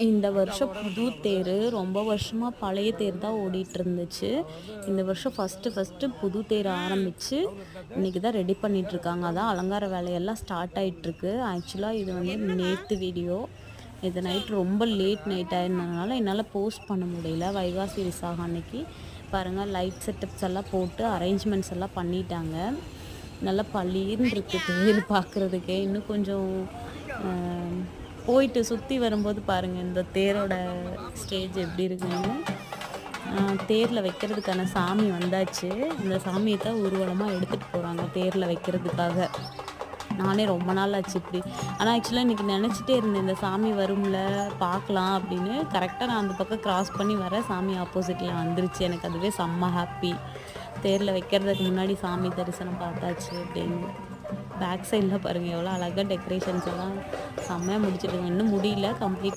இந்த வருஷம் புது தேர் ரொம்ப வருஷமாக பழைய தேர் தான் ஓடிட்டு இருந்துச்சு. இந்த வருஷம் ஃபஸ்ட்டு புது தேர் ஆரம்பித்து இன்றைக்கி தான் ரெடி பண்ணிகிட்ருக்காங்க. அதான் அலங்கார வேலையெல்லாம் ஸ்டார்ட் ஆகிட்டுருக்கு. ஆக்சுவலாக இது வந்து நேற்று வீடியோ. இது நைட் ரொம்ப லேட் நைட் ஆயிருந்ததுனால என்னால் போஸ்ட் பண்ண முடியல. வைகாசி விசாகம் அன்னைக்கு பாருங்கள், லைட் செட்டப்ஸ் எல்லாம் போட்டு அரேஞ்ச்மெண்ட்ஸ் எல்லாம் பண்ணிட்டாங்க. நல்லா பளீர்னு இருக்குது தேர் பார்க்குறதுக்கே. இன்னும் கொஞ்சம் போயிட்டு சுற்றி வரும்போது பாருங்கள் இந்த தேரோட ஸ்டேஜ் எப்படி இருக்குன்னு. தேரில் வைக்கிறதுக்கான சாமி வந்தாச்சு. இந்த சாமியை தான் ஊர்வலமாக எடுத்துகிட்டு போகிறாங்க தேரில் வைக்கிறதுக்காக. நானே ரொம்ப நாள் ஆச்சு இப்படி. ஆனால் ஆக்சுவலாக இன்றைக்கி நினச்சிட்டே இருந்தேன் இந்த சாமி வரும்ல பார்க்கலாம் அப்படின்னு. கரெக்டாக நான் அந்த பக்கம் க்ராஸ் பண்ணி வர சாமி ஆப்போசிட்டில் வந்துருச்சு. எனக்கு அதுவே செம்ம ஹாப்பி. தேரில் வைக்கிறதுக்கு முன்னாடி சாமி தரிசனம் பார்த்தாச்சு அப்படின்னு. பேக் சைடில் பாருங்கள் எவ்வளோ அழகாக டெக்கரேஷன்ஸ் எல்லாம் செம்மையாக முடிச்சிருக்காங்க. இன்னும் முடியல, கம்ப்ளீட்